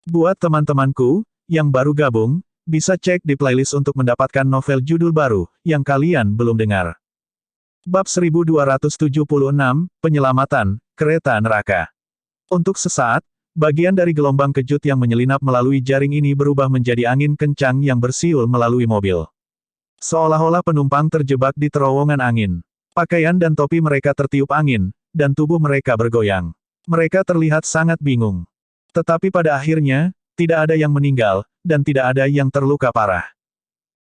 Buat teman-temanku, yang baru gabung, bisa cek di playlist untuk mendapatkan novel judul baru, yang kalian belum dengar. Bab 1276, Penyelamatan, Kereta Neraka. Untuk sesaat, bagian dari gelombang kejut yang menyelinap melalui jaring ini berubah menjadi angin kencang yang bersiul melalui mobil. Seolah-olah penumpang terjebak di terowongan angin. Pakaian dan topi mereka tertiup angin, dan tubuh mereka bergoyang. Mereka terlihat sangat bingung. Tetapi pada akhirnya, tidak ada yang meninggal, dan tidak ada yang terluka parah.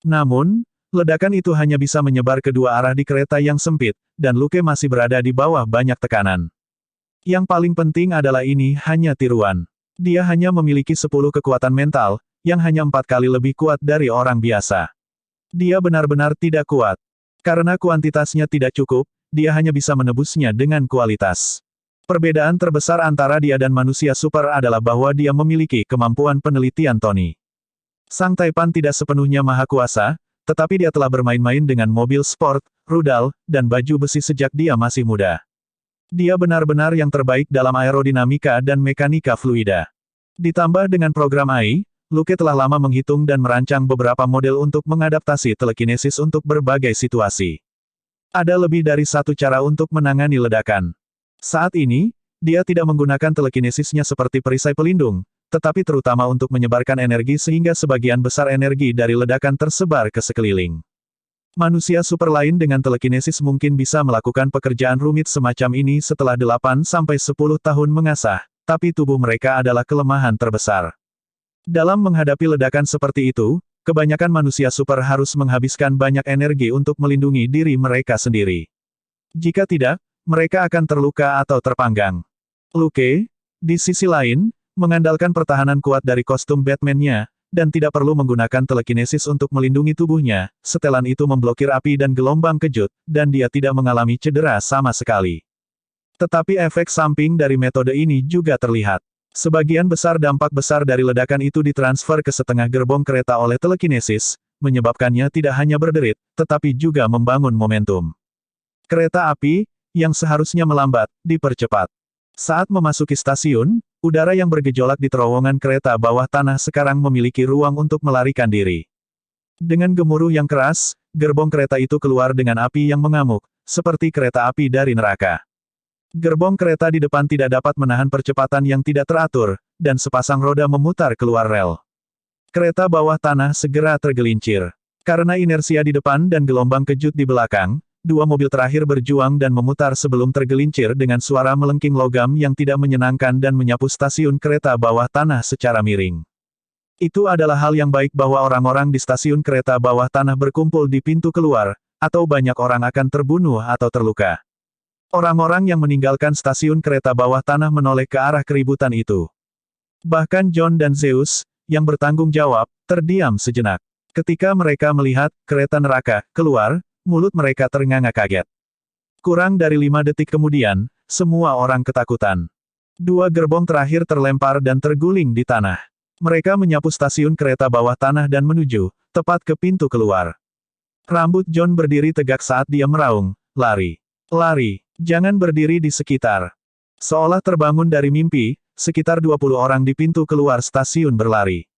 Namun, ledakan itu hanya bisa menyebar kedua arah di kereta yang sempit, dan Luke masih berada di bawah banyak tekanan. Yang paling penting adalah ini hanya tiruan. Dia hanya memiliki 10 kekuatan mental, yang hanya 4 kali lebih kuat dari orang biasa. Dia benar-benar tidak kuat. Karena kuantitasnya tidak cukup, dia hanya bisa menebusnya dengan kualitas. Perbedaan terbesar antara dia dan manusia super adalah bahwa dia memiliki kemampuan penelitian Tony. Sang Taipan tidak sepenuhnya maha kuasa, tetapi dia telah bermain-main dengan mobil sport, rudal, dan baju besi sejak dia masih muda. Dia benar-benar yang terbaik dalam aerodinamika dan mekanika fluida. Ditambah dengan program AI, Luke telah lama menghitung dan merancang beberapa model untuk mengadaptasi telekinesis untuk berbagai situasi. Ada lebih dari satu cara untuk menangani ledakan. Saat ini, dia tidak menggunakan telekinesisnya seperti perisai pelindung, tetapi terutama untuk menyebarkan energi sehingga sebagian besar energi dari ledakan tersebar ke sekeliling. Manusia super lain dengan telekinesis mungkin bisa melakukan pekerjaan rumit semacam ini setelah 8-10 tahun mengasah, tapi tubuh mereka adalah kelemahan terbesar. Dalam menghadapi ledakan seperti itu, kebanyakan manusia super harus menghabiskan banyak energi untuk melindungi diri mereka sendiri. Jika tidak, mereka akan terluka atau terpanggang. Luke, di sisi lain, mengandalkan pertahanan kuat dari kostum Batman-nya, dan tidak perlu menggunakan telekinesis untuk melindungi tubuhnya, setelan itu memblokir api dan gelombang kejut, dan dia tidak mengalami cedera sama sekali. Tetapi efek samping dari metode ini juga terlihat. Sebagian besar dampak besar dari ledakan itu ditransfer ke setengah gerbong kereta oleh telekinesis, menyebabkannya tidak hanya berderit, tetapi juga membangun momentum. Kereta api, yang seharusnya melambat, dipercepat. Saat memasuki stasiun, udara yang bergejolak di terowongan kereta bawah tanah sekarang memiliki ruang untuk melarikan diri. Dengan gemuruh yang keras, gerbong kereta itu keluar dengan api yang mengamuk, seperti kereta api dari neraka. Gerbong kereta di depan tidak dapat menahan percepatan yang tidak teratur, dan sepasang roda memutar keluar rel. Kereta bawah tanah segera tergelincir. Karena inersia di depan dan gelombang kejut di belakang, dua mobil terakhir berjuang dan memutar sebelum tergelincir dengan suara melengking logam yang tidak menyenangkan dan menyapu stasiun kereta bawah tanah secara miring. Itu adalah hal yang baik bahwa orang-orang di stasiun kereta bawah tanah berkumpul di pintu keluar, atau banyak orang akan terbunuh atau terluka. Orang-orang yang meninggalkan stasiun kereta bawah tanah menoleh ke arah keributan itu. Bahkan John dan Zeus, yang bertanggung jawab, terdiam sejenak. Ketika mereka melihat kereta neraka keluar, mulut mereka ternganga kaget. Kurang dari 5 detik kemudian, semua orang ketakutan. Dua gerbong terakhir terlempar dan terguling di tanah. Mereka menyapu stasiun kereta bawah tanah dan menuju, tepat ke pintu keluar. Rambut John berdiri tegak saat dia meraung, "Lari! Lari! Jangan berdiri di sekitar." Seolah terbangun dari mimpi, sekitar 20 orang di pintu keluar stasiun berlari.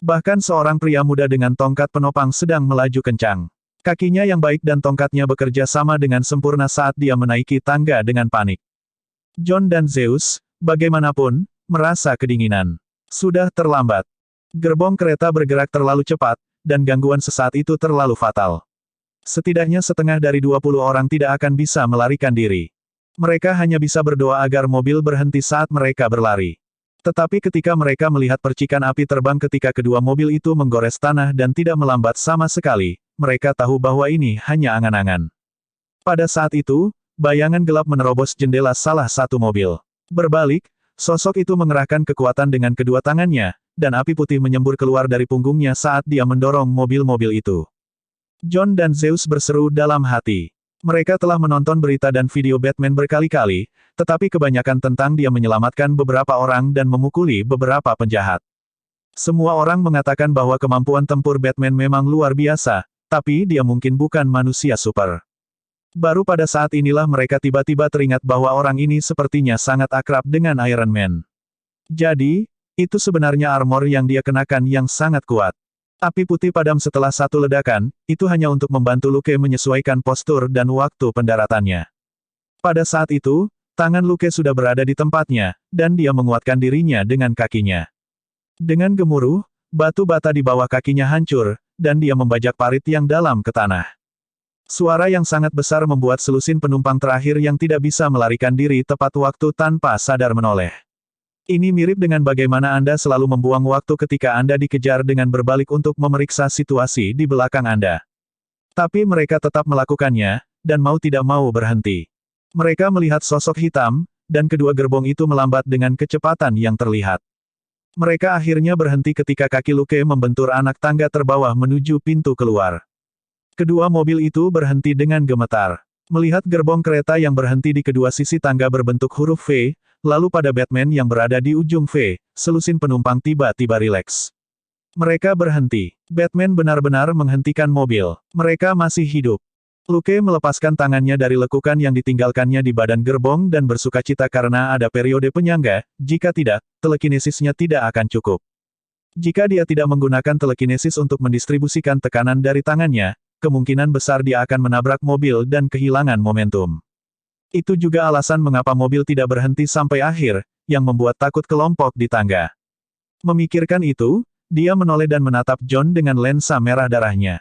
Bahkan seorang pria muda dengan tongkat penopang sedang melaju kencang. Kakinya yang baik dan tongkatnya bekerja sama dengan sempurna saat dia menaiki tangga dengan panik. John dan Zeus, bagaimanapun, merasa kedinginan. Sudah terlambat. Gerbong kereta bergerak terlalu cepat, dan gangguan sesaat itu terlalu fatal. Setidaknya setengah dari 20 orang tidak akan bisa melarikan diri. Mereka hanya bisa berdoa agar mobil berhenti saat mereka berlari. Tetapi ketika mereka melihat percikan api terbang ketika kedua mobil itu menggores tanah dan tidak melambat sama sekali, mereka tahu bahwa ini hanya angan-angan. Pada saat itu, bayangan gelap menerobos jendela salah satu mobil. Berbalik, sosok itu mengerahkan kekuatan dengan kedua tangannya, dan api putih menyembur keluar dari punggungnya saat dia mendorong mobil-mobil itu. John dan Zeus berseru dalam hati. Mereka telah menonton berita dan video Batman berkali-kali, tetapi kebanyakan tentang dia menyelamatkan beberapa orang dan memukuli beberapa penjahat. Semua orang mengatakan bahwa kemampuan tempur Batman memang luar biasa, tapi dia mungkin bukan manusia super. Baru pada saat inilah mereka tiba-tiba teringat bahwa orang ini sepertinya sangat akrab dengan Iron Man. Jadi, Itu sebenarnya armor yang dia kenakan yang sangat kuat. Api putih padam setelah satu ledakan, itu hanya untuk membantu Luke menyesuaikan postur dan waktu pendaratannya. Pada saat itu, tangan Luke sudah berada di tempatnya, dan dia menguatkan dirinya dengan kakinya. Dengan gemuruh, batu bata di bawah kakinya hancur, dan dia membajak parit yang dalam ke tanah. Suara yang sangat besar membuat selusin penumpang terakhir yang tidak bisa melarikan diri tepat waktu tanpa sadar menoleh. Ini mirip dengan bagaimana Anda selalu membuang waktu ketika Anda dikejar dengan berbalik untuk memeriksa situasi di belakang Anda. Tapi mereka tetap melakukannya, dan mau tidak mau berhenti. Mereka melihat sosok hitam, dan kedua gerbong itu melambat dengan kecepatan yang terlihat. Mereka akhirnya berhenti ketika kaki Luke membentur anak tangga terbawah menuju pintu keluar. Kedua mobil itu berhenti dengan gemetar. Melihat gerbong kereta yang berhenti di kedua sisi tangga berbentuk huruf V, lalu pada Batman yang berada di ujung V, selusin penumpang tiba-tiba rileks. Mereka berhenti. Batman benar-benar menghentikan mobil. Mereka masih hidup. Luke melepaskan tangannya dari lekukan yang ditinggalkannya di badan gerbong dan bersukacita karena ada periode penyangga, jika tidak, telekinesisnya tidak akan cukup. Jika dia tidak menggunakan telekinesis untuk mendistribusikan tekanan dari tangannya, kemungkinan besar dia akan menabrak mobil dan kehilangan momentum. Itu juga alasan mengapa mobil tidak berhenti sampai akhir, yang membuat takut kelompok di tangga. Memikirkan itu, dia menoleh dan menatap John dengan lensa merah darahnya.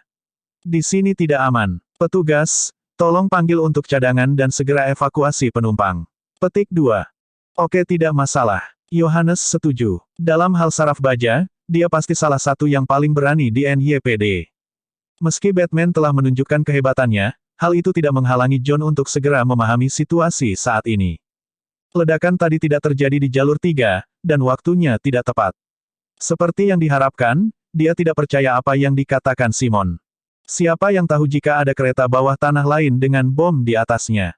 Di sini tidak aman. Petugas, tolong panggil untuk cadangan dan segera evakuasi penumpang. Petik 2. Oke, tidak masalah. Yohanes setuju. Dalam hal saraf baja, dia pasti salah satu yang paling berani di NYPD. Meski Batman telah menunjukkan kehebatannya, hal itu tidak menghalangi John untuk segera memahami situasi saat ini. Ledakan tadi tidak terjadi di jalur 3, dan waktunya tidak tepat. Seperti yang diharapkan, dia tidak percaya apa yang dikatakan Simon. Siapa yang tahu jika ada kereta bawah tanah lain dengan bom di atasnya?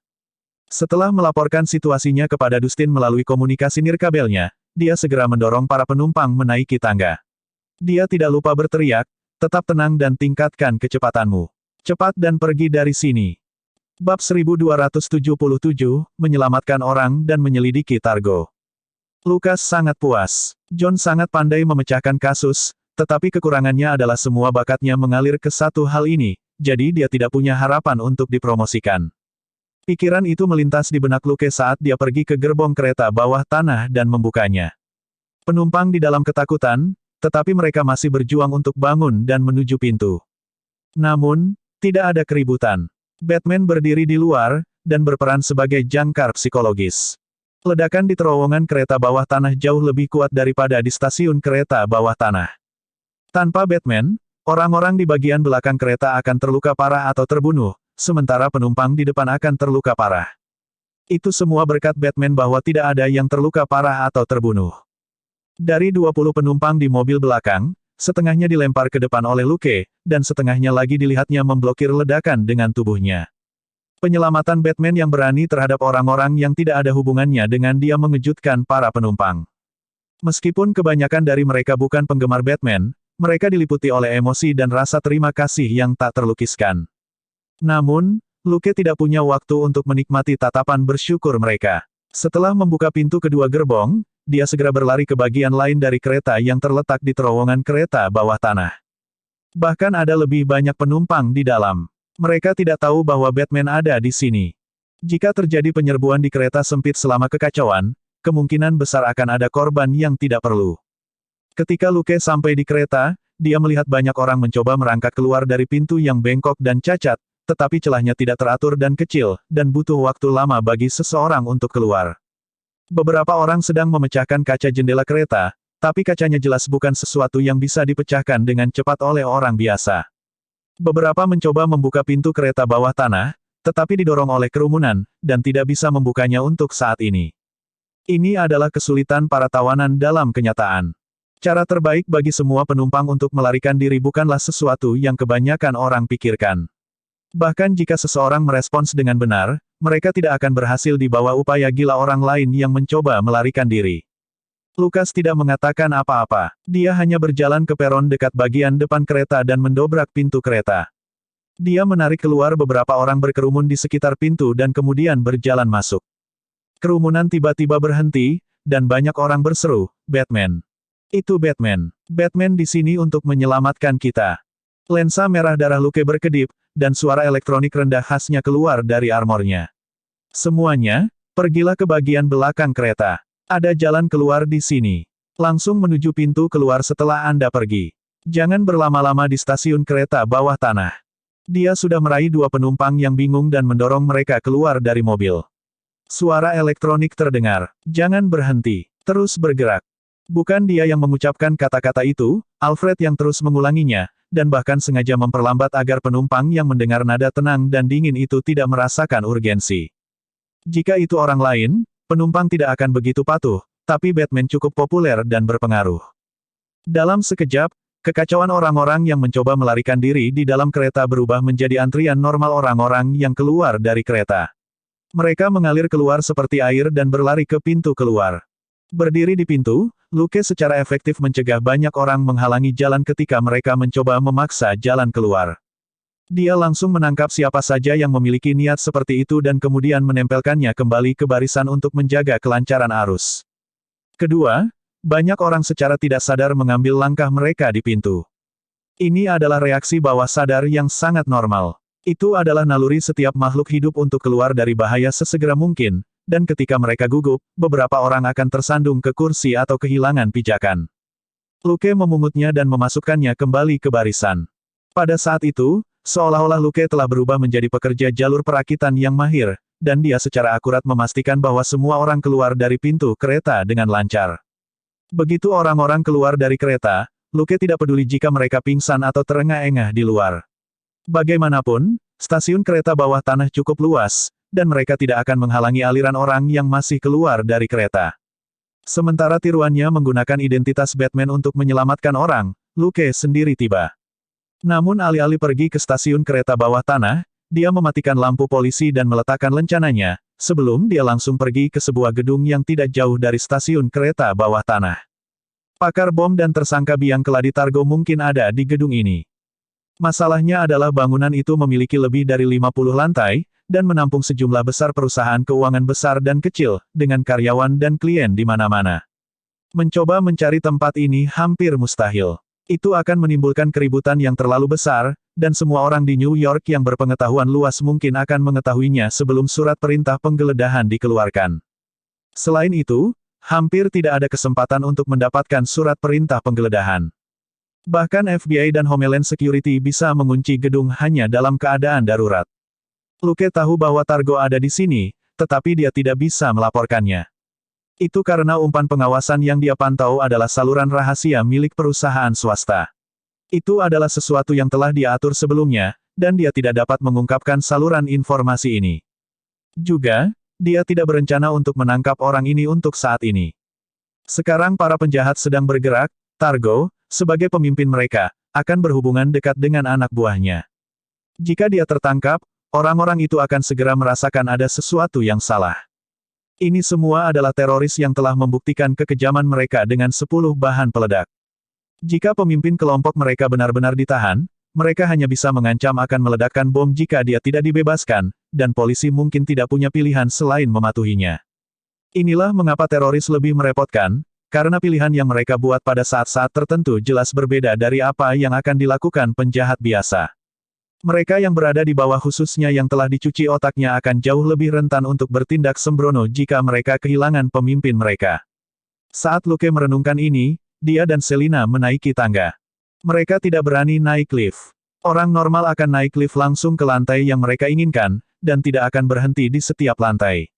Setelah melaporkan situasinya kepada Dustin melalui komunikasi nirkabelnya, dia segera mendorong para penumpang menaiki tangga. Dia tidak lupa berteriak, tetap tenang dan tingkatkan kecepatanmu. Cepat dan pergi dari sini. Bab 1277, menyelamatkan orang dan menyelidiki Targo. Lucas sangat puas. John sangat pandai memecahkan kasus, tetapi kekurangannya adalah semua bakatnya mengalir ke satu hal ini, jadi dia tidak punya harapan untuk dipromosikan. Pikiran itu melintas di benak Luke saat dia pergi ke gerbong kereta bawah tanah dan membukanya. Penumpang di dalam ketakutan, tetapi mereka masih berjuang untuk bangun dan menuju pintu. Namun, tidak ada keributan. Batman berdiri di luar, dan berperan sebagai jangkar psikologis. Ledakan di terowongan kereta bawah tanah jauh lebih kuat daripada di stasiun kereta bawah tanah. Tanpa Batman, orang-orang di bagian belakang kereta akan terluka parah atau terbunuh, sementara penumpang di depan akan terluka parah. Itu semua berkat Batman bahwa tidak ada yang terluka parah atau terbunuh. Dari 20 penumpang di mobil belakang, setengahnya dilempar ke depan oleh Luke, dan setengahnya lagi dilihatnya memblokir ledakan dengan tubuhnya. Penyelamatan Batman yang berani terhadap orang-orang yang tidak ada hubungannya dengan dia mengejutkan para penumpang. Meskipun kebanyakan dari mereka bukan penggemar Batman, mereka diliputi oleh emosi dan rasa terima kasih yang tak terlukiskan. Namun, Luke tidak punya waktu untuk menikmati tatapan bersyukur mereka. Setelah membuka pintu kedua gerbong, dia segera berlari ke bagian lain dari kereta yang terletak di terowongan kereta bawah tanah. Bahkan ada lebih banyak penumpang di dalam. Mereka tidak tahu bahwa Batman ada di sini. Jika terjadi penyerbuan di kereta sempit selama kekacauan, kemungkinan besar akan ada korban yang tidak perlu. Ketika Luke sampai di kereta, dia melihat banyak orang mencoba merangkak keluar dari pintu yang bengkok dan cacat, tetapi celahnya tidak teratur dan kecil, dan butuh waktu lama bagi seseorang untuk keluar. Beberapa orang sedang memecahkan kaca jendela kereta, tapi kacanya jelas bukan sesuatu yang bisa dipecahkan dengan cepat oleh orang biasa. Beberapa mencoba membuka pintu kereta bawah tanah, tetapi didorong oleh kerumunan, dan tidak bisa membukanya untuk saat ini. Ini adalah kesulitan para tawanan dalam kenyataan. Cara terbaik bagi semua penumpang untuk melarikan diri bukanlah sesuatu yang kebanyakan orang pikirkan. Bahkan jika seseorang merespons dengan benar, mereka tidak akan berhasil di bawah upaya gila orang lain yang mencoba melarikan diri. Lucas tidak mengatakan apa-apa. Dia hanya berjalan ke peron dekat bagian depan kereta dan mendobrak pintu kereta. Dia menarik keluar beberapa orang berkerumun di sekitar pintu dan kemudian berjalan masuk. Kerumunan tiba-tiba berhenti, dan banyak orang berseru, "Batman! Itu Batman. Batman di sini untuk menyelamatkan kita. Lensa merah darah Luke berkedip, dan suara elektronik rendah khasnya keluar dari armornya. Semuanya, pergilah ke bagian belakang kereta. Ada jalan keluar di sini. Langsung menuju pintu keluar setelah Anda pergi. Jangan berlama-lama di stasiun kereta bawah tanah. Dia sudah meraih dua penumpang yang bingung dan mendorong mereka keluar dari mobil. Suara elektronik terdengar. Jangan berhenti. Terus bergerak. Bukan dia yang mengucapkan kata-kata itu, Alfred yang terus mengulanginya, dan bahkan sengaja memperlambat agar penumpang yang mendengar nada tenang dan dingin itu tidak merasakan urgensi. Jika itu orang lain, penumpang tidak akan begitu patuh, tapi Batman cukup populer dan berpengaruh. Dalam sekejap, kekacauan orang-orang yang mencoba melarikan diri di dalam kereta berubah menjadi antrian normal orang-orang yang keluar dari kereta. Mereka mengalir keluar seperti air dan berlari ke pintu keluar. Berdiri di pintu, Luke secara efektif mencegah banyak orang menghalangi jalan ketika mereka mencoba memaksa jalan keluar. Dia langsung menangkap siapa saja yang memiliki niat seperti itu dan kemudian menempelkannya kembali ke barisan untuk menjaga kelancaran arus. Kedua, banyak orang secara tidak sadar mengambil langkah mereka di pintu. Ini adalah reaksi bawah sadar yang sangat normal. Itu adalah naluri setiap makhluk hidup untuk keluar dari bahaya sesegera mungkin, dan ketika mereka gugup, beberapa orang akan tersandung ke kursi atau kehilangan pijakan. Luke memungutnya dan memasukkannya kembali ke barisan. Pada saat itu, seolah-olah Luke telah berubah menjadi pekerja jalur perakitan yang mahir, dan dia secara akurat memastikan bahwa semua orang keluar dari pintu kereta dengan lancar. Begitu orang-orang keluar dari kereta, Luke tidak peduli jika mereka pingsan atau terengah-engah di luar. Bagaimanapun, stasiun kereta bawah tanah cukup luas, dan mereka tidak akan menghalangi aliran orang yang masih keluar dari kereta. Sementara tiruannya menggunakan identitas Batman untuk menyelamatkan orang, Luke sendiri tiba. Namun alih-alih pergi ke stasiun kereta bawah tanah, dia mematikan lampu polisi dan meletakkan lencananya, sebelum dia langsung pergi ke sebuah gedung yang tidak jauh dari stasiun kereta bawah tanah. Pakar bom dan tersangka biang keladi Targo mungkin ada di gedung ini. Masalahnya adalah bangunan itu memiliki lebih dari 50 lantai, dan menampung sejumlah besar perusahaan keuangan besar dan kecil, dengan karyawan dan klien di mana-mana. Mencoba mencari tempat ini hampir mustahil. Itu akan menimbulkan keributan yang terlalu besar, dan semua orang di New York yang berpengetahuan luas mungkin akan mengetahuinya sebelum surat perintah penggeledahan dikeluarkan. Selain itu, hampir tidak ada kesempatan untuk mendapatkan surat perintah penggeledahan. Bahkan FBI dan Homeland Security bisa mengunci gedung hanya dalam keadaan darurat. Luke tahu bahwa Targo ada di sini, tetapi dia tidak bisa melaporkannya. Itu karena umpan pengawasan yang dia pantau adalah saluran rahasia milik perusahaan swasta. Itu adalah sesuatu yang telah dia atur sebelumnya, dan dia tidak dapat mengungkapkan saluran informasi ini. Juga, dia tidak berencana untuk menangkap orang ini untuk saat ini. Sekarang para penjahat sedang bergerak, Targo, sebagai pemimpin mereka, akan berhubungan dekat dengan anak buahnya. Jika dia tertangkap, orang-orang itu akan segera merasakan ada sesuatu yang salah. Ini semua adalah teroris yang telah membuktikan kekejaman mereka dengan 10 bahan peledak. Jika pemimpin kelompok mereka benar-benar ditahan, mereka hanya bisa mengancam akan meledakkan bom jika dia tidak dibebaskan, dan polisi mungkin tidak punya pilihan selain mematuhinya. Inilah mengapa teroris lebih merepotkan, karena pilihan yang mereka buat pada saat-saat tertentu jelas berbeda dari apa yang akan dilakukan penjahat biasa. Mereka yang berada di bawah khususnya yang telah dicuci otaknya akan jauh lebih rentan untuk bertindak sembrono jika mereka kehilangan pemimpin mereka. Saat Luke merenungkan ini, dia dan Selina menaiki tangga. Mereka tidak berani naik lift. Orang normal akan naik lift langsung ke lantai yang mereka inginkan, dan tidak akan berhenti di setiap lantai.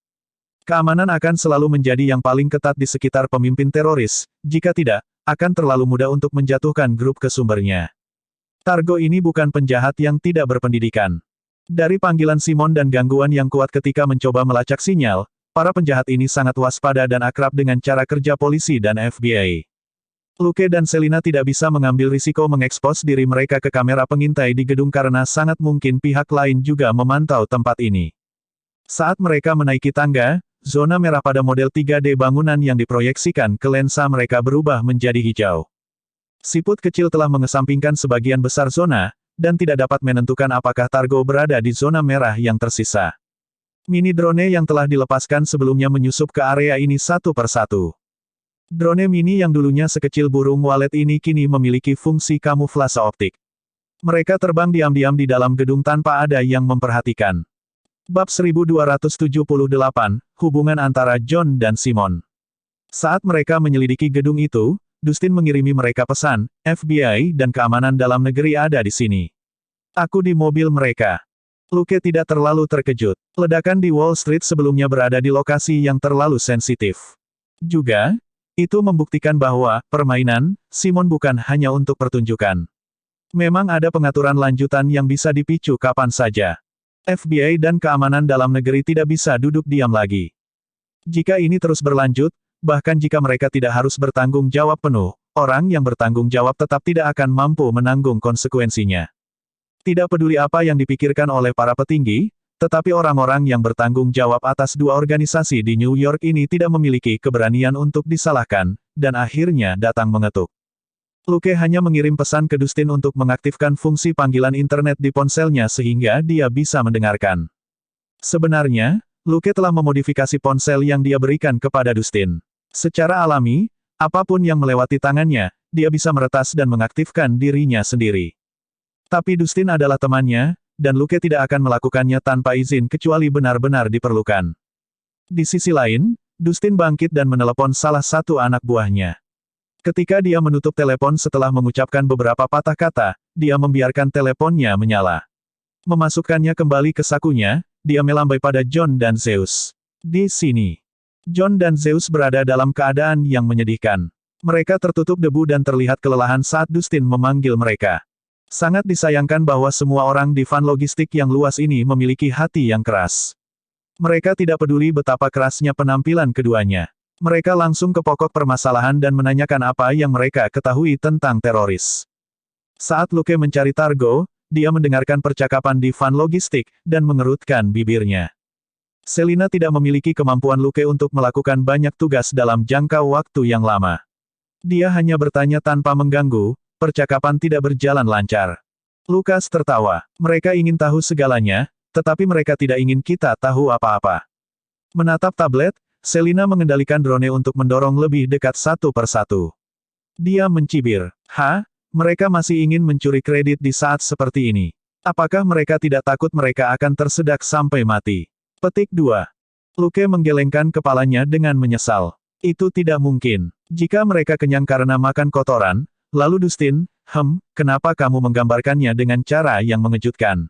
Keamanan akan selalu menjadi yang paling ketat di sekitar pemimpin teroris, jika tidak, akan terlalu mudah untuk menjatuhkan grup ke sumbernya. Targo ini bukan penjahat yang tidak berpendidikan. Dari panggilan Simon dan gangguan yang kuat ketika mencoba melacak sinyal, para penjahat ini sangat waspada dan akrab dengan cara kerja polisi dan FBI. Luke dan Selina tidak bisa mengambil risiko mengekspos diri mereka ke kamera pengintai di gedung karena sangat mungkin pihak lain juga memantau tempat ini. Saat mereka menaiki tangga, zona merah pada model 3D bangunan yang diproyeksikan ke lensa mereka berubah menjadi hijau. Siput kecil telah mengesampingkan sebagian besar zona, dan tidak dapat menentukan apakah Targo berada di zona merah yang tersisa. Mini drone yang telah dilepaskan sebelumnya menyusup ke area ini satu persatu. Drone mini yang dulunya sekecil burung walet ini kini memiliki fungsi kamuflase optik. Mereka terbang diam-diam di dalam gedung tanpa ada yang memperhatikan. Bab 1278, Hubungan antara John dan Simon. Saat mereka menyelidiki gedung itu, Dustin mengirimi mereka pesan, FBI dan keamanan dalam negeri ada di sini. Aku di mobil mereka. Luke tidak terlalu terkejut. Ledakan di Wall Street sebelumnya berada di lokasi yang terlalu sensitif. Juga, itu membuktikan bahwa, permainan, Simon bukan hanya untuk pertunjukan. Memang ada pengaturan lanjutan yang bisa dipicu kapan saja. FBI dan keamanan dalam negeri tidak bisa duduk diam lagi. Jika ini terus berlanjut, bahkan jika mereka tidak harus bertanggung jawab penuh, orang yang bertanggung jawab tetap tidak akan mampu menanggung konsekuensinya. Tidak peduli apa yang dipikirkan oleh para petinggi, tetapi orang-orang yang bertanggung jawab atas dua organisasi di New York ini tidak memiliki keberanian untuk disalahkan, dan akhirnya datang mengetuk. Luke hanya mengirim pesan ke Dustin untuk mengaktifkan fungsi panggilan internet di ponselnya sehingga dia bisa mendengarkan. Sebenarnya, Luke telah memodifikasi ponsel yang dia berikan kepada Dustin. Secara alami, apapun yang melewati tangannya, dia bisa meretas dan mengaktifkan dirinya sendiri. Tapi Dustin adalah temannya, dan Luke tidak akan melakukannya tanpa izin kecuali benar-benar diperlukan. Di sisi lain, Dustin bangkit dan menelepon salah satu anak buahnya. Ketika dia menutup telepon setelah mengucapkan beberapa patah kata, dia membiarkan teleponnya menyala. Memasukkannya kembali ke sakunya, dia melambai pada John dan Zeus. Di sini, John dan Zeus berada dalam keadaan yang menyedihkan. Mereka tertutup debu dan terlihat kelelahan saat Dustin memanggil mereka. Sangat disayangkan bahwa semua orang di van logistik yang luas ini memiliki hati yang keras. Mereka tidak peduli betapa kerasnya penampilan keduanya. Mereka langsung ke pokok permasalahan dan menanyakan apa yang mereka ketahui tentang teroris. Saat Luke mencari Targo, dia mendengarkan percakapan di van logistik, dan mengerutkan bibirnya. Selina tidak memiliki kemampuan Luke untuk melakukan banyak tugas dalam jangka waktu yang lama. Dia hanya bertanya tanpa mengganggu, percakapan tidak berjalan lancar. Lukas tertawa. Mereka ingin tahu segalanya, tetapi mereka tidak ingin kita tahu apa-apa. Menatap tablet, Selina mengendalikan drone untuk mendorong lebih dekat satu persatu. Dia mencibir. Mereka masih ingin mencuri kredit di saat seperti ini. Apakah mereka tidak takut mereka akan tersedak sampai mati? Petik 2. Luke menggelengkan kepalanya dengan menyesal. Itu tidak mungkin. Jika mereka kenyang karena makan kotoran, lalu Dustin, kenapa kamu menggambarkannya dengan cara yang mengejutkan?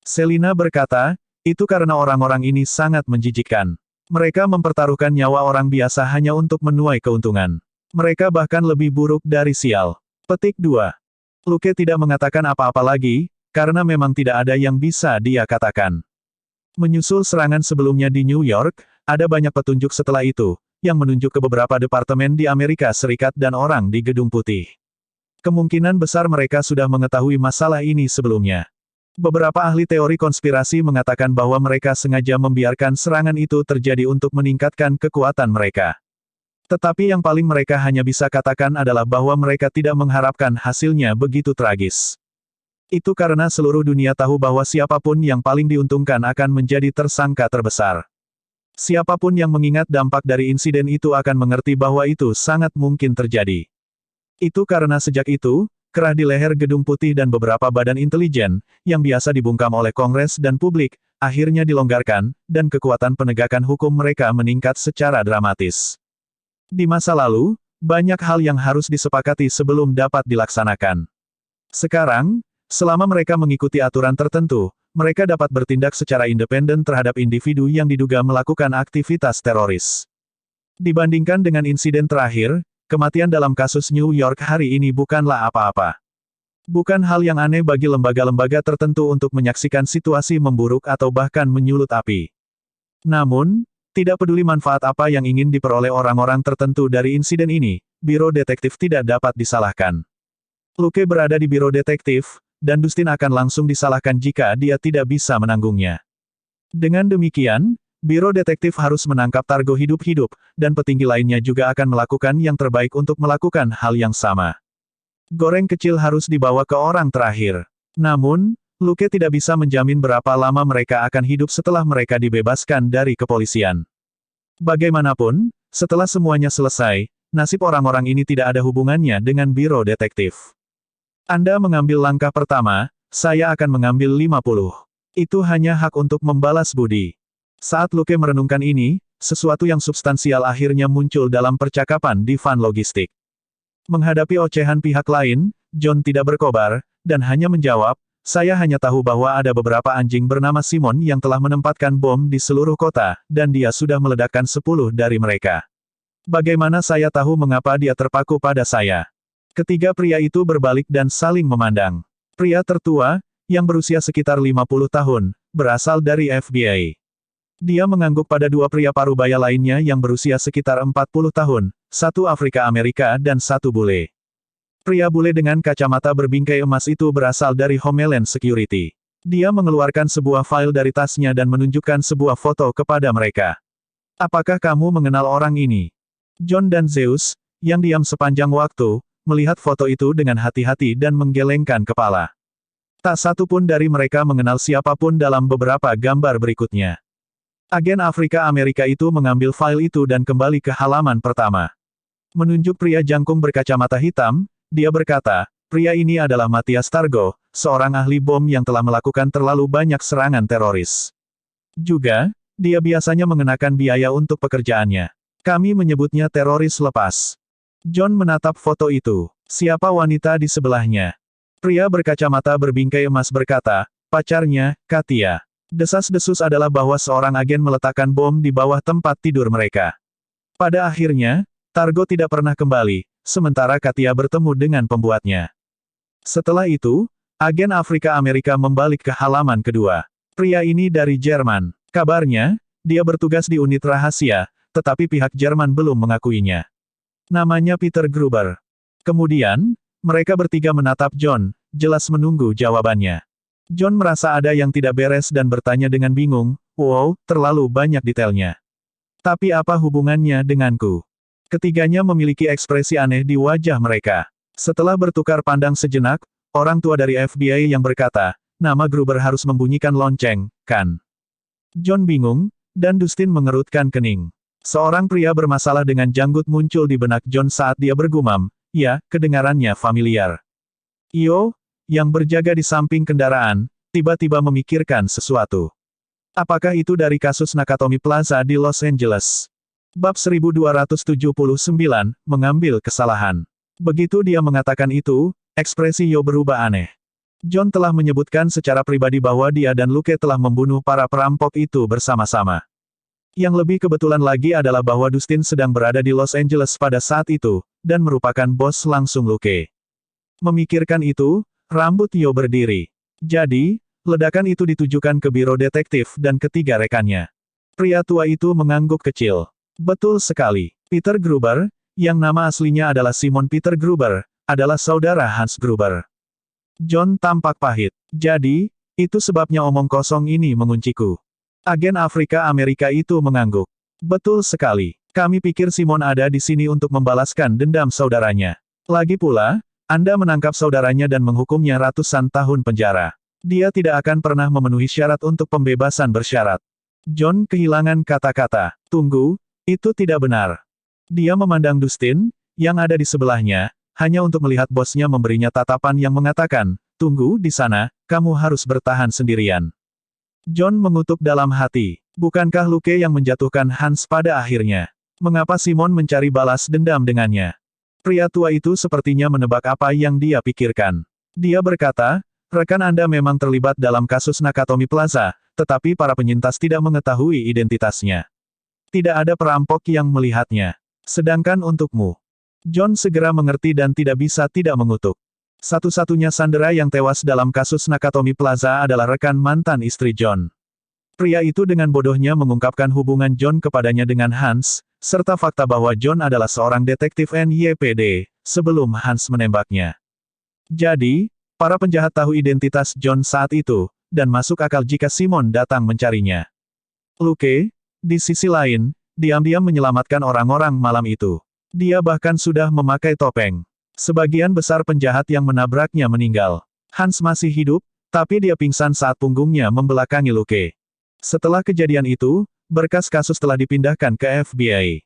Selina berkata, itu karena orang-orang ini sangat menjijikkan. Mereka mempertaruhkan nyawa orang biasa hanya untuk menuai keuntungan. Mereka bahkan lebih buruk dari sial. Petik 2. Luke tidak mengatakan apa-apa lagi, karena memang tidak ada yang bisa dia katakan. Menyusul serangan sebelumnya di New York, ada banyak petunjuk setelah itu, yang menunjuk ke beberapa departemen di Amerika Serikat dan orang di Gedung Putih. Kemungkinan besar mereka sudah mengetahui masalah ini sebelumnya. Beberapa ahli teori konspirasi mengatakan bahwa mereka sengaja membiarkan serangan itu terjadi untuk meningkatkan kekuatan mereka. Tetapi yang paling mereka hanya bisa katakan adalah bahwa mereka tidak mengharapkan hasilnya begitu tragis. Itu karena seluruh dunia tahu bahwa siapapun yang paling diuntungkan akan menjadi tersangka terbesar. Siapapun yang mengingat dampak dari insiden itu akan mengerti bahwa itu sangat mungkin terjadi. Itu karena sejak itu, kerah di leher Gedung Putih dan beberapa badan intelijen, yang biasa dibungkam oleh Kongres dan publik, akhirnya dilonggarkan, dan kekuatan penegakan hukum mereka meningkat secara dramatis. Di masa lalu, banyak hal yang harus disepakati sebelum dapat dilaksanakan. Sekarang, selama mereka mengikuti aturan tertentu, mereka dapat bertindak secara independen terhadap individu yang diduga melakukan aktivitas teroris. Dibandingkan dengan insiden terakhir, kematian dalam kasus New York hari ini bukanlah apa-apa. Bukan hal yang aneh bagi lembaga-lembaga tertentu untuk menyaksikan situasi memburuk atau bahkan menyulut api. Namun, tidak peduli manfaat apa yang ingin diperoleh orang-orang tertentu dari insiden ini, Biro Detektif tidak dapat disalahkan. Luke berada di Biro Detektif, dan Dustin akan langsung disalahkan jika dia tidak bisa menanggungnya. Dengan demikian, Biro Detektif harus menangkap Targo hidup-hidup, dan petinggi lainnya juga akan melakukan yang terbaik untuk melakukan hal yang sama. Goreng kecil harus dibawa ke orang terakhir. Namun, Luke tidak bisa menjamin berapa lama mereka akan hidup setelah mereka dibebaskan dari kepolisian. Bagaimanapun, setelah semuanya selesai, nasib orang-orang ini tidak ada hubungannya dengan biro detektif. Anda mengambil langkah pertama, saya akan mengambil 50. Itu hanya hak untuk membalas budi. Saat Luke merenungkan ini, sesuatu yang substansial akhirnya muncul dalam percakapan di van logistik. Menghadapi ocehan pihak lain, John tidak berkobar, dan hanya menjawab, saya hanya tahu bahwa ada beberapa anjing bernama Simon yang telah menempatkan bom di seluruh kota, dan dia sudah meledakkan 10 dari mereka. Bagaimana saya tahu mengapa dia terpaku pada saya? Ketiga pria itu berbalik dan saling memandang. Pria tertua, yang berusia sekitar 50 tahun, berasal dari FBI. Dia mengangguk pada dua pria parubaya lainnya yang berusia sekitar 40 tahun, satu Afrika Amerika dan satu bule. Pria bule dengan kacamata berbingkai emas itu berasal dari Homeland Security. Dia mengeluarkan sebuah file dari tasnya dan menunjukkan sebuah foto kepada mereka. Apakah kamu mengenal orang ini? John dan Zeus, yang diam sepanjang waktu, melihat foto itu dengan hati-hati dan menggelengkan kepala. Tak satu pun dari mereka mengenal siapapun dalam beberapa gambar berikutnya. Agen Afrika Amerika itu mengambil file itu dan kembali ke halaman pertama. Menunjuk pria jangkung berkacamata hitam, dia berkata, pria ini adalah Matthias Targo, seorang ahli bom yang telah melakukan terlalu banyak serangan teroris. Juga, dia biasanya mengenakan biaya untuk pekerjaannya. Kami menyebutnya teroris lepas. John menatap foto itu. Siapa wanita di sebelahnya? Pria berkacamata berbingkai emas berkata, pacarnya, Katia. Desas-desus adalah bahwa seorang agen meletakkan bom di bawah tempat tidur mereka. Pada akhirnya, Targo tidak pernah kembali, sementara Katia bertemu dengan pembuatnya. Setelah itu, agen Afrika Amerika membalik ke halaman kedua. Pria ini dari Jerman. Kabarnya, dia bertugas di unit rahasia, tetapi pihak Jerman belum mengakuinya. Namanya Peter Gruber. Kemudian, mereka bertiga menatap John, jelas menunggu jawabannya. John merasa ada yang tidak beres dan bertanya dengan bingung, wow, terlalu banyak detailnya. Tapi apa hubungannya denganku? Ketiganya memiliki ekspresi aneh di wajah mereka. Setelah bertukar pandang sejenak, orang tua dari FBI yang berkata, nama Gruber harus membunyikan lonceng, kan? John bingung, dan Dustin mengerutkan kening. Seorang pria bermasalah dengan janggut muncul di benak John saat dia bergumam, ya, kedengarannya familiar. Io, yang berjaga di samping kendaraan, tiba-tiba memikirkan sesuatu. Apakah itu dari kasus Nakatomi Plaza di Los Angeles? Bab 1279, mengambil kesalahan. Begitu dia mengatakan itu, ekspresi Yo berubah aneh. John telah menyebutkan secara pribadi bahwa dia dan Luke telah membunuh para perampok itu bersama-sama. Yang lebih kebetulan lagi adalah bahwa Dustin sedang berada di Los Angeles pada saat itu, dan merupakan bos langsung Luke. Memikirkan itu, rambut Yo berdiri. Jadi, ledakan itu ditujukan ke biro detektif dan ketiga rekannya. Pria tua itu mengangguk kecil. Betul sekali. Peter Gruber, yang nama aslinya adalah Simon Peter Gruber, adalah saudara Hans Gruber. John tampak pahit. Jadi, itu sebabnya omong kosong ini mengunciku. Agen Afrika Amerika itu mengangguk. Betul sekali. Kami pikir Simon ada di sini untuk membalaskan dendam saudaranya. Lagi pula, Anda menangkap saudaranya dan menghukumnya ratusan tahun penjara. Dia tidak akan pernah memenuhi syarat untuk pembebasan bersyarat. John kehilangan kata-kata. Tunggu. Itu tidak benar. Dia memandang Dustin, yang ada di sebelahnya, hanya untuk melihat bosnya memberinya tatapan yang mengatakan, tunggu di sana, kamu harus bertahan sendirian. John mengutuk dalam hati. Bukankah Luke yang menjatuhkan Hans pada akhirnya? Mengapa Simon mencari balas dendam dengannya? Pria tua itu sepertinya menebak apa yang dia pikirkan. Dia berkata, rekan Anda memang terlibat dalam kasus Nakatomi Plaza, tetapi para penyintas tidak mengetahui identitasnya. Tidak ada perampok yang melihatnya. Sedangkan untukmu. John segera mengerti dan tidak bisa tidak mengutuk. Satu-satunya sandera yang tewas dalam kasus Nakatomi Plaza adalah rekan mantan istri John. Pria itu dengan bodohnya mengungkapkan hubungan John kepadanya dengan Hans, serta fakta bahwa John adalah seorang detektif NYPD, sebelum Hans menembaknya. Jadi, para penjahat tahu identitas John saat itu, dan masuk akal jika Simon datang mencarinya. Luke, di sisi lain, diam-diam menyelamatkan orang-orang malam itu. Dia bahkan sudah memakai topeng. Sebagian besar penjahat yang menabraknya meninggal. Hans masih hidup, tapi dia pingsan saat punggungnya membelakangi Luke. Setelah kejadian itu, berkas kasus telah dipindahkan ke FBI.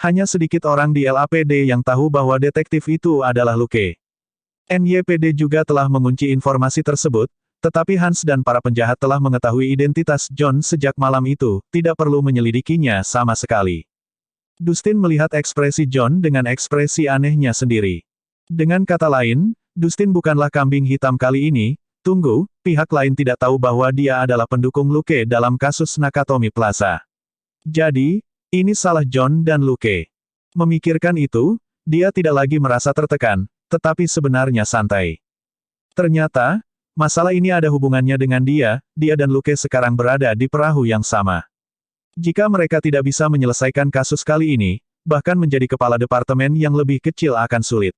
Hanya sedikit orang di LAPD yang tahu bahwa detektif itu adalah Luke. NYPD juga telah mengunci informasi tersebut, tetapi Hans dan para penjahat telah mengetahui identitas John sejak malam itu, tidak perlu menyelidikinya sama sekali. Dustin melihat ekspresi John dengan ekspresi anehnya sendiri. Dengan kata lain, Dustin bukanlah kambing hitam kali ini. Tunggu, pihak lain tidak tahu bahwa dia adalah pendukung Luke dalam kasus Nakatomi Plaza. Jadi, ini salah John dan Luke. Memikirkan itu, dia tidak lagi merasa tertekan, tetapi sebenarnya santai. Ternyata, masalah ini ada hubungannya dengan dia dan Luke sekarang berada di perahu yang sama. Jika mereka tidak bisa menyelesaikan kasus kali ini, bahkan menjadi kepala departemen yang lebih kecil akan sulit.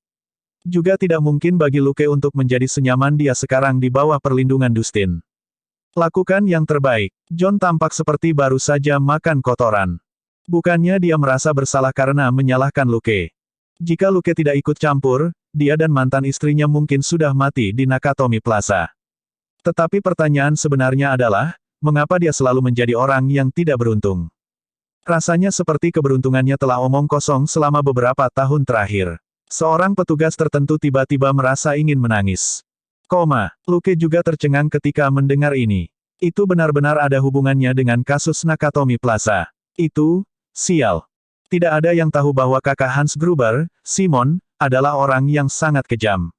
Juga tidak mungkin bagi Luke untuk menjadi senyaman dia sekarang di bawah perlindungan Dustin. Lakukan yang terbaik. John tampak seperti baru saja makan kotoran. Bukannya dia merasa bersalah karena menyalahkan Luke. Jika Luke tidak ikut campur, dia dan mantan istrinya mungkin sudah mati di Nakatomi Plaza. Tetapi pertanyaan sebenarnya adalah, mengapa dia selalu menjadi orang yang tidak beruntung? Rasanya seperti keberuntungannya telah omong kosong selama beberapa tahun terakhir. Seorang petugas tertentu tiba-tiba merasa ingin menangis. Luke juga tercengang ketika mendengar ini. Itu benar-benar ada hubungannya dengan kasus Nakatomi Plaza. Itu, sial. Tidak ada yang tahu bahwa kakak Hans Gruber, Simon, adalah orang yang sangat kejam.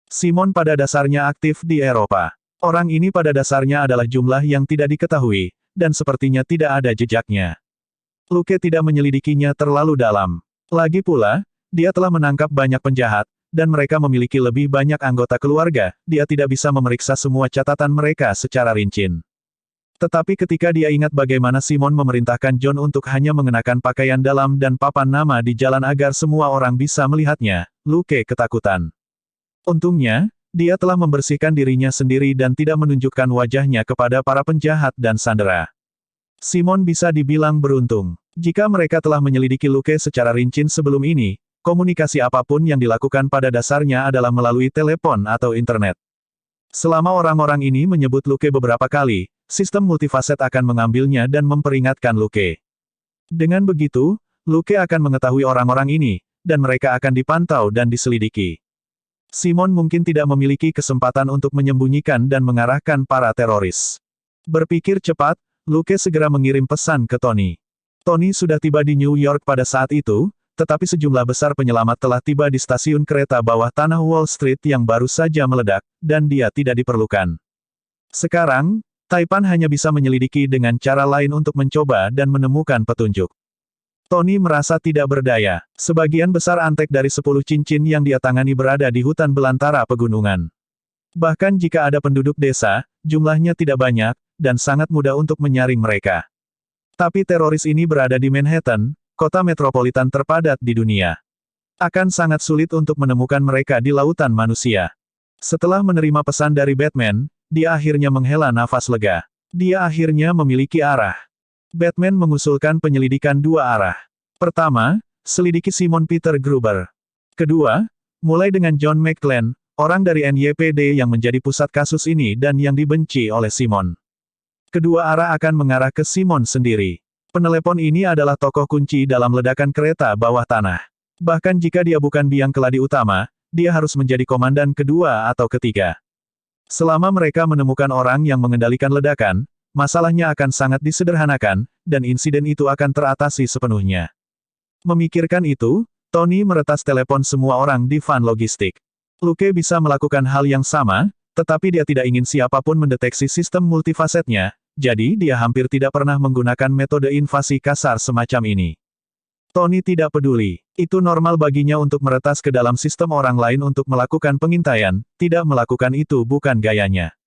Simon pada dasarnya aktif di Eropa. Orang ini pada dasarnya adalah jumlah yang tidak diketahui, dan sepertinya tidak ada jejaknya. Luke tidak menyelidikinya terlalu dalam. Lagi pula, dia telah menangkap banyak penjahat, dan mereka memiliki lebih banyak anggota keluarga, dia tidak bisa memeriksa semua catatan mereka secara rinci. Tetapi ketika dia ingat bagaimana Simon memerintahkan John untuk hanya mengenakan pakaian dalam dan papan nama di jalan agar semua orang bisa melihatnya, Luke ketakutan. Untungnya, dia telah membersihkan dirinya sendiri dan tidak menunjukkan wajahnya kepada para penjahat dan sandera. Simon bisa dibilang beruntung. Jika mereka telah menyelidiki Luke secara rinci sebelum ini, komunikasi apapun yang dilakukan pada dasarnya adalah melalui telepon atau internet. Selama orang-orang ini menyebut Luke beberapa kali, sistem multifaset akan mengambilnya dan memperingatkan Luke. Dengan begitu, Luke akan mengetahui orang-orang ini, dan mereka akan dipantau dan diselidiki. Simon mungkin tidak memiliki kesempatan untuk menyembunyikan dan mengarahkan para teroris. Berpikir cepat, Luke segera mengirim pesan ke Tony. Tony sudah tiba di New York pada saat itu, tetapi sejumlah besar penyelamat telah tiba di stasiun kereta bawah tanah Wall Street yang baru saja meledak, dan dia tidak diperlukan. Sekarang, Taipan hanya bisa menyelidiki dengan cara lain untuk mencoba dan menemukan petunjuk. Tony merasa tidak berdaya. Sebagian besar antek dari 10 cincin yang dia tangani berada di hutan belantara pegunungan. Bahkan jika ada penduduk desa, jumlahnya tidak banyak, dan sangat mudah untuk menyaring mereka. Tapi teroris ini berada di Manhattan, kota metropolitan terpadat di dunia. Akan sangat sulit untuk menemukan mereka di lautan manusia. Setelah menerima pesan dari Batman, dia akhirnya menghela nafas lega. Dia akhirnya memiliki arah. Batman mengusulkan penyelidikan dua arah. Pertama, selidiki Simon Peter Gruber. Kedua, mulai dengan John McClane, orang dari NYPD yang menjadi pusat kasus ini dan yang dibenci oleh Simon. Kedua arah akan mengarah ke Simon sendiri. Penelepon ini adalah tokoh kunci dalam ledakan kereta bawah tanah. Bahkan jika dia bukan biang keladi utama, dia harus menjadi komandan kedua atau ketiga. Selama mereka menemukan orang yang mengendalikan ledakan, masalahnya akan sangat disederhanakan, dan insiden itu akan teratasi sepenuhnya. Memikirkan itu, Tony meretas telepon semua orang di van logistik. Luke bisa melakukan hal yang sama, tetapi dia tidak ingin siapapun mendeteksi sistem multifasetnya, jadi dia hampir tidak pernah menggunakan metode invasi kasar semacam ini. Tony tidak peduli. Itu normal baginya untuk meretas ke dalam sistem orang lain untuk melakukan pengintaian, tidak melakukan itu bukan gayanya.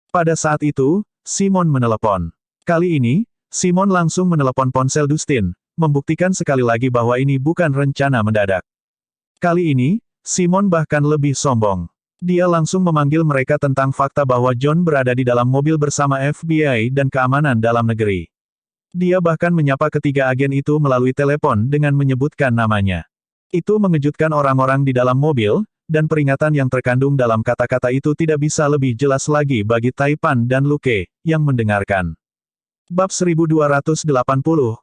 Pada saat itu, Simon menelepon. Kali ini, Simon langsung menelepon ponsel Dustin, membuktikan sekali lagi bahwa ini bukan rencana mendadak. Kali ini, Simon bahkan lebih sombong. Dia langsung memanggil mereka tentang fakta bahwa John berada di dalam mobil bersama FBI dan keamanan dalam negeri. Dia bahkan menyapa ketiga agen itu melalui telepon dengan menyebutkan namanya. Itu mengejutkan orang-orang di dalam mobil, dan peringatan yang terkandung dalam kata-kata itu tidak bisa lebih jelas lagi bagi Taipan dan Luke, yang mendengarkan. Bab 1280,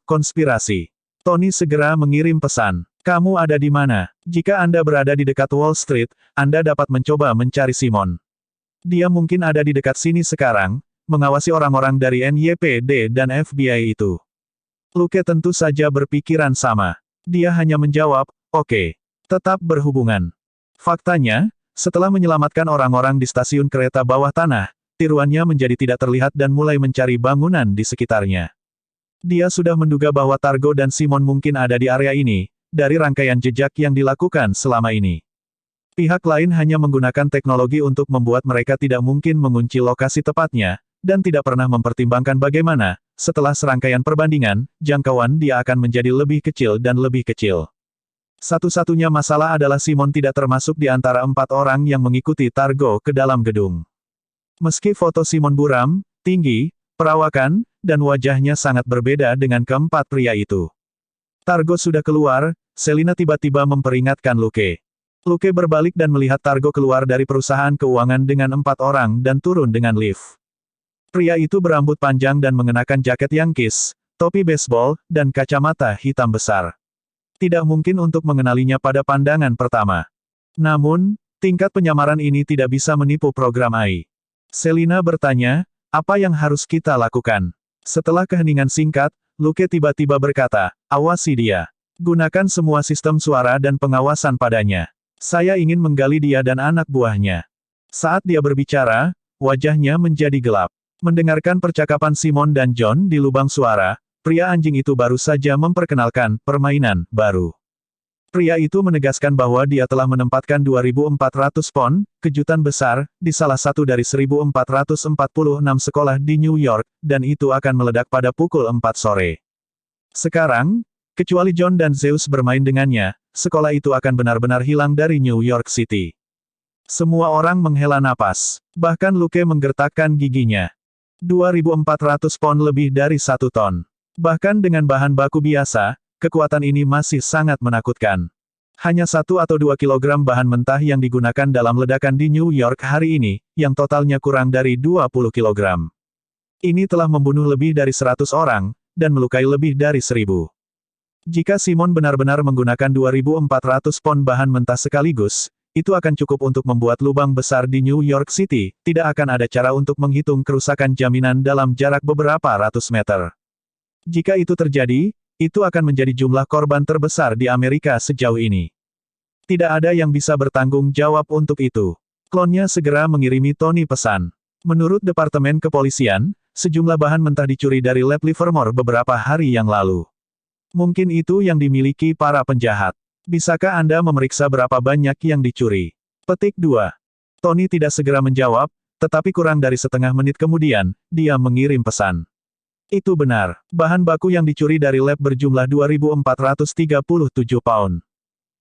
Konspirasi. Tony segera mengirim pesan. Kamu ada di mana? Jika Anda berada di dekat Wall Street, Anda dapat mencoba mencari Simon. Dia mungkin ada di dekat sini sekarang, mengawasi orang-orang dari NYPD dan FBI itu. Luke tentu saja berpikiran sama. Dia hanya menjawab, oke. Tetap berhubungan. Faktanya, setelah menyelamatkan orang-orang di stasiun kereta bawah tanah, tiruannya menjadi tidak terlihat dan mulai mencari bangunan di sekitarnya. Dia sudah menduga bahwa Targo dan Simon mungkin ada di area ini, dari rangkaian jejak yang dilakukan selama ini. Pihak lain hanya menggunakan teknologi untuk membuat mereka tidak mungkin mengunci lokasi tepatnya, dan tidak pernah mempertimbangkan bagaimana, setelah serangkaian perbandingan, jangkauan dia akan menjadi lebih kecil dan lebih kecil. Satu-satunya masalah adalah Simon tidak termasuk di antara 4 orang yang mengikuti Targo ke dalam gedung. Meski foto Simon buram, tinggi, perawakan, dan wajahnya sangat berbeda dengan keempat pria itu. Targo sudah keluar, Selina tiba-tiba memperingatkan Luke. Luke berbalik dan melihat Targo keluar dari perusahaan keuangan dengan 4 orang dan turun dengan lift. Pria itu berambut panjang dan mengenakan jaket Yankees, topi baseball, dan kacamata hitam besar. Tidak mungkin untuk mengenalinya pada pandangan pertama. Namun, tingkat penyamaran ini tidak bisa menipu program AI. Selina bertanya, apa yang harus kita lakukan? Setelah keheningan singkat, Luke tiba-tiba berkata, awasi dia. Gunakan semua sistem suara dan pengawasan padanya. Saya ingin menggali dia dan anak buahnya. Saat dia berbicara, wajahnya menjadi gelap. Mendengarkan percakapan Simon dan John di lubang suara, pria anjing itu baru saja memperkenalkan permainan baru. Pria itu menegaskan bahwa dia telah menempatkan 2.400 pon, kejutan besar, di salah satu dari 1.446 sekolah di New York, dan itu akan meledak pada pukul 4 sore. Sekarang, kecuali John dan Zeus bermain dengannya, sekolah itu akan benar-benar hilang dari New York City. Semua orang menghela napas. Bahkan Luke menggertakkan giginya. 2.400 pon lebih dari 1 ton. Bahkan dengan bahan baku biasa, kekuatan ini masih sangat menakutkan. Hanya 1 atau 2 kilogram bahan mentah yang digunakan dalam ledakan di New York hari ini, yang totalnya kurang dari 20 kilogram. Ini telah membunuh lebih dari 100 orang, dan melukai lebih dari 1.000. Jika Simon benar-benar menggunakan 2.400 pon bahan mentah sekaligus, itu akan cukup untuk membuat lubang besar di New York City, tidak akan ada cara untuk menghitung kerusakan jaminan dalam jarak beberapa ratus meter. Jika itu terjadi, itu akan menjadi jumlah korban terbesar di Amerika sejauh ini. Tidak ada yang bisa bertanggung jawab untuk itu. Klonnya segera mengirimi Tony pesan. Menurut Departemen Kepolisian, sejumlah bahan mentah dicuri dari lab Livermore beberapa hari yang lalu. Mungkin itu yang dimiliki para penjahat. Bisakah Anda memeriksa berapa banyak yang dicuri? Petik 2. Tony tidak segera menjawab, tetapi kurang dari setengah menit kemudian, dia mengirim pesan. Itu benar, bahan baku yang dicuri dari lab berjumlah 2.437 pound.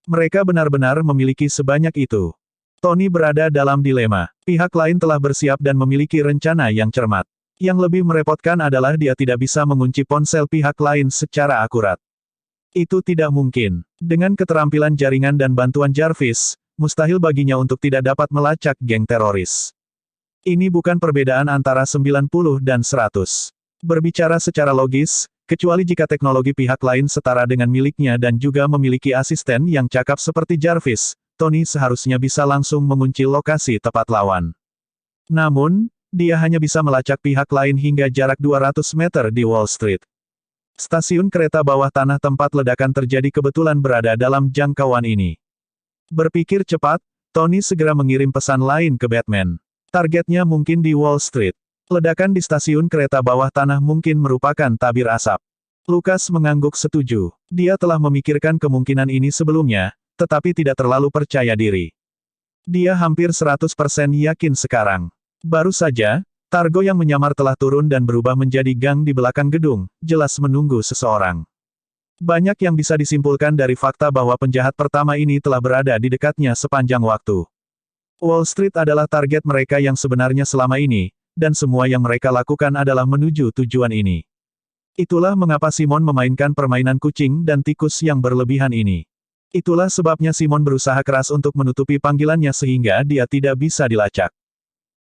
Mereka benar-benar memiliki sebanyak itu. Tony berada dalam dilema. Pihak lain telah bersiap dan memiliki rencana yang cermat. Yang lebih merepotkan adalah dia tidak bisa mengunci ponsel pihak lain secara akurat. Itu tidak mungkin. Dengan keterampilan jaringan dan bantuan Jarvis, mustahil baginya untuk tidak dapat melacak geng teroris. Ini bukan perbedaan antara 90 dan 100. Berbicara secara logis, kecuali jika teknologi pihak lain setara dengan miliknya dan juga memiliki asisten yang cakap seperti Jarvis, Tony seharusnya bisa langsung mengunci lokasi tepat lawan. Namun, dia hanya bisa melacak pihak lain hingga jarak 200 meter di Wall Street. Stasiun kereta bawah tanah tempat ledakan terjadi kebetulan berada dalam jangkauan ini. Berpikir cepat, Tony segera mengirim pesan lain ke Batman. Targetnya mungkin di Wall Street. Ledakan di stasiun kereta bawah tanah mungkin merupakan tabir asap. Lucas mengangguk setuju. Dia telah memikirkan kemungkinan ini sebelumnya, tetapi tidak terlalu percaya diri. Dia hampir 100% yakin sekarang. Baru saja, Targo yang menyamar telah turun dan berubah menjadi gang di belakang gedung, jelas menunggu seseorang. Banyak yang bisa disimpulkan dari fakta bahwa penjahat pertama ini telah berada di dekatnya sepanjang waktu. Wall Street adalah target mereka yang sebenarnya selama ini, dan semua yang mereka lakukan adalah menuju tujuan ini. Itulah mengapa Simon memainkan permainan kucing dan tikus yang berlebihan ini. Itulah sebabnya Simon berusaha keras untuk menutupi panggilannya sehingga dia tidak bisa dilacak.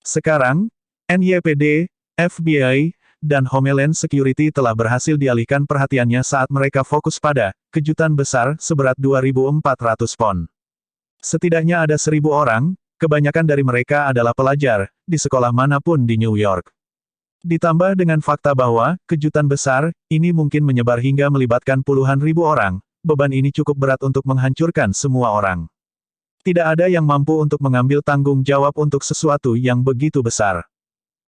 Sekarang, NYPD, FBI, dan Homeland Security telah berhasil dialihkan perhatiannya saat mereka fokus pada kejutan besar seberat 2.400 pon. Setidaknya ada 1.000 orang, kebanyakan dari mereka adalah pelajar, di sekolah manapun di New York. Ditambah dengan fakta bahwa kejutan besar ini mungkin menyebar hingga melibatkan puluhan ribu orang, beban ini cukup berat untuk menghancurkan semua orang. Tidak ada yang mampu untuk mengambil tanggung jawab untuk sesuatu yang begitu besar.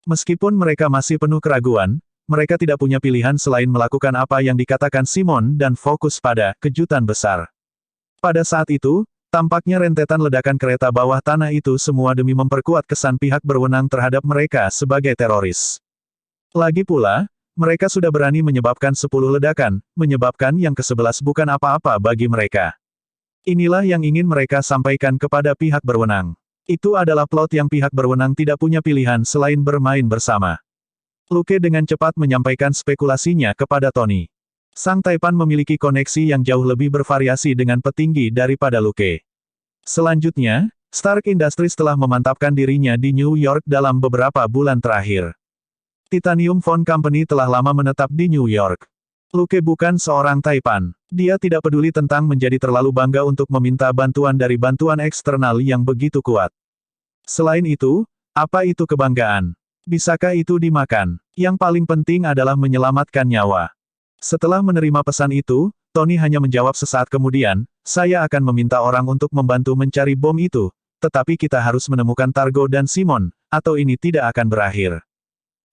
Meskipun mereka masih penuh keraguan, mereka tidak punya pilihan selain melakukan apa yang dikatakan Simon dan fokus pada kejutan besar. Pada saat itu, tampaknya rentetan ledakan kereta bawah tanah itu semua demi memperkuat kesan pihak berwenang terhadap mereka sebagai teroris. Lagi pula, mereka sudah berani menyebabkan 10 ledakan, menyebabkan yang ke-11 bukan apa-apa bagi mereka. Inilah yang ingin mereka sampaikan kepada pihak berwenang. Itu adalah plot yang pihak berwenang tidak punya pilihan selain bermain bersama. Luke dengan cepat menyampaikan spekulasinya kepada Tony. Sang Taipan memiliki koneksi yang jauh lebih bervariasi dengan petinggi daripada Luke. Selanjutnya, Stark Industries telah memantapkan dirinya di New York dalam beberapa bulan terakhir. Titanium Phone Company telah lama menetap di New York. Luke bukan seorang Taipan. Dia tidak peduli tentang menjadi terlalu bangga untuk meminta bantuan dari bantuan eksternal yang begitu kuat. Selain itu, apa itu kebanggaan? Bisakah itu dimakan? Yang paling penting adalah menyelamatkan nyawa. Setelah menerima pesan itu, Tony hanya menjawab sesaat kemudian, saya akan meminta orang untuk membantu mencari bom itu, tetapi kita harus menemukan Targo dan Simon, atau ini tidak akan berakhir.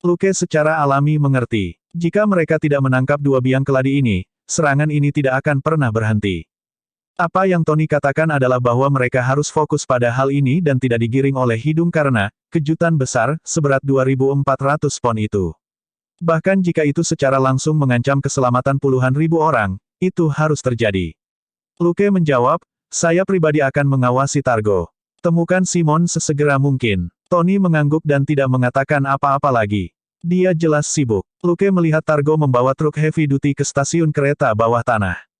Luke secara alami mengerti. Jika mereka tidak menangkap dua biang keladi ini, serangan ini tidak akan pernah berhenti. Apa yang Tony katakan adalah bahwa mereka harus fokus pada hal ini dan tidak digiring oleh hidung karena kejutan besar seberat 2.400 pon itu. Bahkan jika itu secara langsung mengancam keselamatan puluhan ribu orang, itu harus terjadi. Luke menjawab, saya pribadi akan mengawasi Targo. Temukan Simon sesegera mungkin. Tony mengangguk dan tidak mengatakan apa-apa lagi. Dia jelas sibuk. Luke melihat Targo membawa truk heavy duty ke stasiun kereta bawah tanah.